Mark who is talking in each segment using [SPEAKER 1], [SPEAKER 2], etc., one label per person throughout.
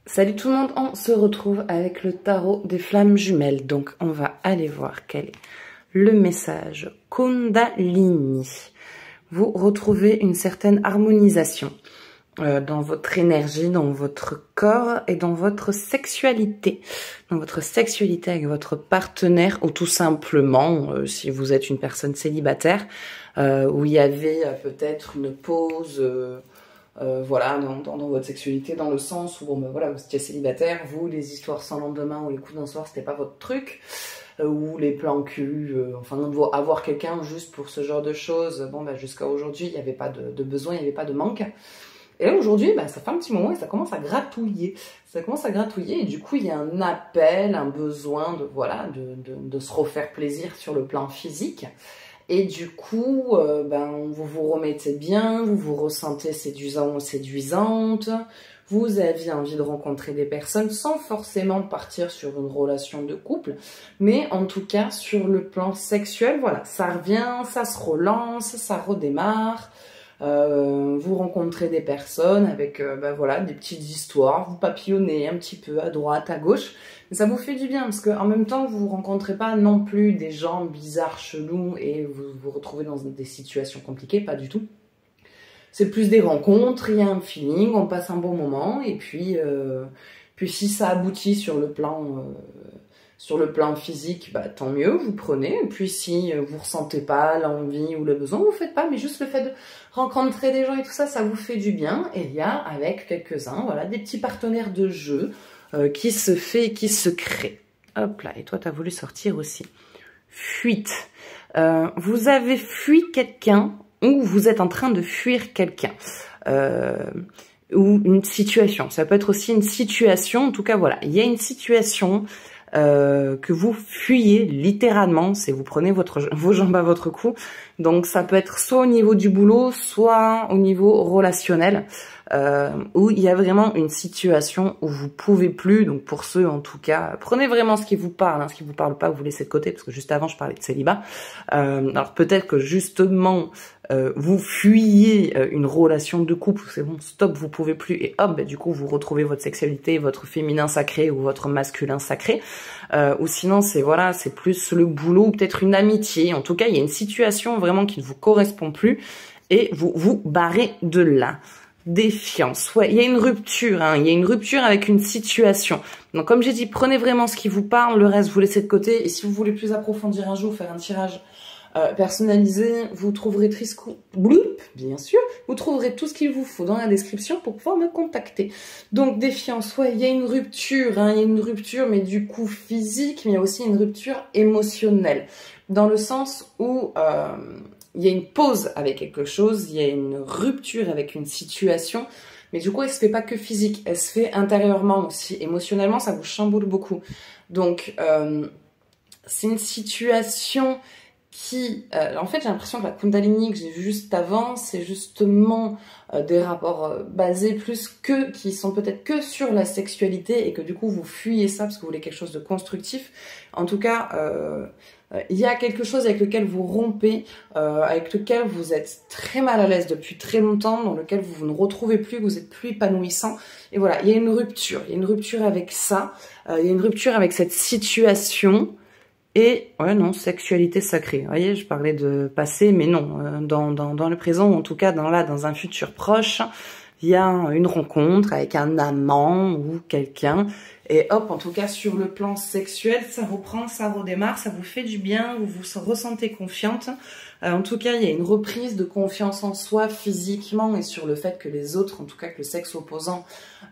[SPEAKER 1] Salut tout le monde, on se retrouve avec le tarot des flammes jumelles. Donc on va aller voir quel est le message Kundalini. Vous retrouvez une certaine harmonisation dans votre énergie, dans votre corps et dans votre sexualité. Dans votre sexualité avec votre partenaire ou tout simplement, si vous êtes une personne célibataire, où il y avait peut-être une pause... voilà, dans votre sexualité, dans le sens où, bon, ben voilà, vous étiez célibataire, vous, les histoires sans lendemain ou les coups d'un soir, c'était pas votre truc, ou les plans cul, enfin, avoir quelqu'un juste pour ce genre de choses, bon, ben jusqu'à aujourd'hui, il n'y avait pas de besoin, il n'y avait pas de manque. Et là, aujourd'hui, ben, ça fait un petit moment et ça commence à gratouiller. Ça commence à gratouiller et du coup, il y a un appel, un besoin de, voilà, de se refaire plaisir sur le plan physique. Et du coup, vous vous remettez bien, vous vous ressentez séduisant ou séduisante, vous avez envie de rencontrer des personnes sans forcément partir sur une relation de couple, mais en tout cas sur le plan sexuel, voilà, ça revient, ça se relance, ça redémarre. Vous rencontrez des personnes avec voilà, des petites histoires, vous papillonnez un petit peu à droite, à gauche, mais ça vous fait du bien parce qu'en même temps vous rencontrez pas non plus des gens bizarres, chelous et vous vous retrouvez dans des situations compliquées, pas du tout. C'est plus des rencontres, il y a un feeling, on passe un bon moment et puis si ça aboutit sur le plan physique, bah, tant mieux, vous prenez. Et puis si vous ressentez pas l'envie ou le besoin, vous faites pas. Mais juste le fait de rencontrer des gens et tout ça, ça vous fait du bien. Et il y a avec quelques-uns, voilà, des petits partenaires de jeu qui se créent. Hop là, et toi, tu as voulu sortir aussi. Fuite. Vous avez fui quelqu'un ou vous êtes en train de fuir quelqu'un. Ou une situation. Ça peut être aussi une situation. En tout cas, voilà, il y a une situation... que vous fuyez littéralement, c'est vous prenez vos jambes à votre cou. Donc ça peut être soit au niveau du boulot, soit au niveau relationnel, où il y a vraiment une situation où vous pouvez plus. Donc pour ceux en tout cas, prenez vraiment ce qui vous parle, hein, ce qui vous parle pas, vous laissez de côté, parce que juste avant je parlais de célibat. Alors peut-être que justement vous fuyez une relation de couple, c'est bon, stop, vous pouvez plus, et hop, du coup vous retrouvez votre sexualité, votre féminin sacré ou votre masculin sacré, ou sinon c'est voilà, c'est plus le boulot, peut-être une amitié, en tout cas il y a une situation vraiment qui ne vous correspond plus, et vous vous barrez de là. Défiance, ouais, il y a une rupture, hein, il y a une rupture avec une situation. Donc comme j'ai dit, prenez vraiment ce qui vous parle, le reste vous laissez de côté, et si vous voulez plus approfondir un jour, faire un tirage personnalisé, vous trouverez bien sûr, vous trouverez tout ce qu'il vous faut dans la description pour pouvoir me contacter. Donc défiance, ouais, il y a une rupture, hein, il y a une rupture, mais du coup physique, mais il y a aussi une rupture émotionnelle, dans le sens où il y a une pause avec quelque chose, il y a une rupture avec une situation, mais du coup elle se fait pas que physique, elle se fait intérieurement aussi, émotionnellement ça vous chamboule beaucoup. Donc c'est une situation qui, en fait j'ai l'impression que la Kundalini que j'ai vue juste avant, c'est justement des rapports basés qui sont peut-être que sur la sexualité et que du coup vous fuyez ça parce que vous voulez quelque chose de constructif. En tout cas, il y a quelque chose avec lequel vous rompez, avec lequel vous êtes très mal à l'aise depuis très longtemps, dans lequel vous ne retrouvez plus, vous êtes plus épanouissant. Et voilà, il y a une rupture avec ça, il y a une rupture avec cette situation. Et, ouais, non, sexualité sacrée. Vous voyez, je parlais de passé, mais non, dans le présent, ou en tout cas dans un futur proche, il y a une rencontre avec un amant ou quelqu'un. Et hop, en tout cas, sur le plan sexuel, ça reprend, ça redémarre, ça vous fait du bien, vous vous ressentez confiante. En tout cas, il y a une reprise de confiance en soi physiquement et sur le fait que les autres, en tout cas que le sexe opposant,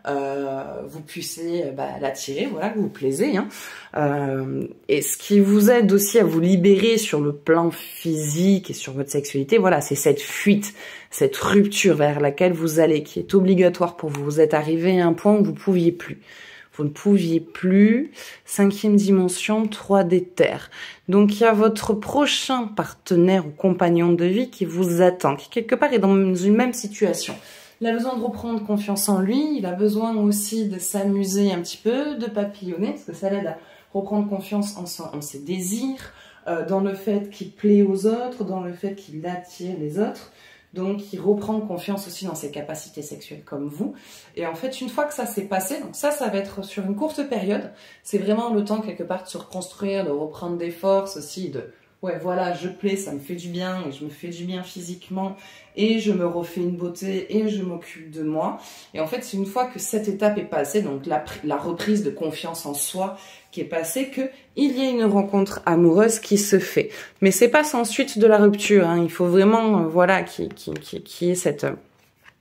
[SPEAKER 1] vous puissiez l'attirer, voilà, que vous plaisez. Hein. Et ce qui vous aide aussi à vous libérer sur le plan physique et sur votre sexualité, voilà, c'est cette fuite, cette rupture vers laquelle vous allez, qui est obligatoire pour vous. Vous êtes arrivé à un point où vous pouviez plus. Vous ne pouviez plus. 5e dimension, 3D terre. Donc il y a votre prochain partenaire ou compagnon de vie qui vous attend, qui quelque part est dans une même situation. Il a besoin de reprendre confiance en lui, il a besoin aussi de s'amuser un petit peu, de papillonner, parce que ça l'aide à reprendre confiance en ses désirs, dans le fait qu'il plaît aux autres, dans le fait qu'il attire les autres. donc il reprend confiance aussi dans ses capacités sexuelles comme vous. Et en fait, une fois que ça s'est passé, donc ça va être sur une courte période, c'est vraiment le temps quelque part de se reconstruire, de reprendre des forces aussi, de ouais voilà, je plais, ça me fait du bien, et je me fais du bien physiquement, et je me refais une beauté, et je m'occupe de moi. Et en fait, c'est une fois que cette étape est passée, donc la reprise de confiance en soi qui est passée, que il y a une rencontre amoureuse qui se fait. Mais c'est pas sans suite de la rupture, hein. Il faut vraiment, voilà, qu'il y ait cette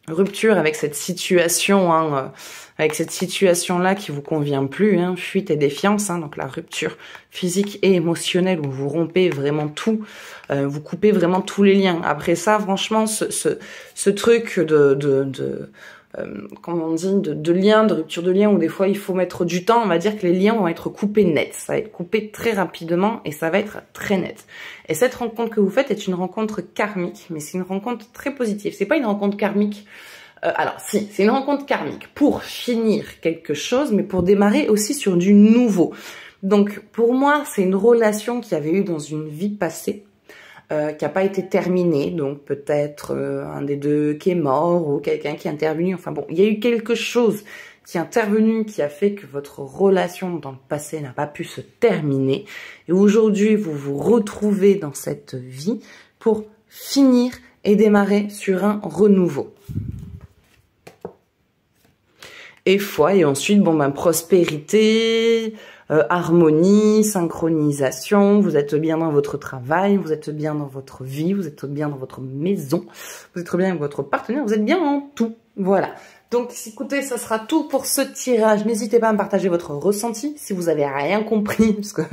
[SPEAKER 1] rupture avec cette situation, hein, avec cette situation-là qui vous convient plus, hein, fuite et défiance, hein, donc la rupture physique et émotionnelle où vous rompez vraiment tout, vous coupez vraiment tous les liens. Après ça, franchement, ce truc comment on dit, de lien, de rupture de lien, où des fois il faut mettre du temps, on va dire que les liens vont être coupés net, ça va être coupé très rapidement et ça va être très net. Et cette rencontre que vous faites est une rencontre karmique, mais c'est une rencontre très positive. C'est pas une rencontre karmique, alors si, c'est une rencontre karmique pour finir quelque chose, mais pour démarrer aussi sur du nouveau. Donc pour moi, c'est une relation qui avait eu dans une vie passée, qui n'a pas été terminée, donc peut-être un des deux qui est mort ou quelqu'un qui est intervenu. Enfin bon, il y a eu quelque chose qui est intervenu qui a fait que votre relation dans le passé n'a pas pu se terminer. Et aujourd'hui, vous vous retrouvez dans cette vie pour finir et démarrer sur un renouveau. Et foi, et ensuite, bon ben prospérité, harmonie, synchronisation, vous êtes bien dans votre travail, vous êtes bien dans votre vie, vous êtes bien dans votre maison, vous êtes bien avec votre partenaire, vous êtes bien en tout. Voilà. Donc écoutez, ça sera tout pour ce tirage. N'hésitez pas à me partager votre ressenti. Si vous avez rien compris, parce que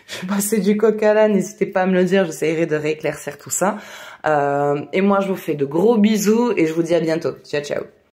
[SPEAKER 1] je suis passée du coq à l'âne, n'hésitez pas à me le dire, j'essaierai de rééclaircir tout ça. Et moi, je vous fais de gros bisous et je vous dis à bientôt. Ciao, ciao.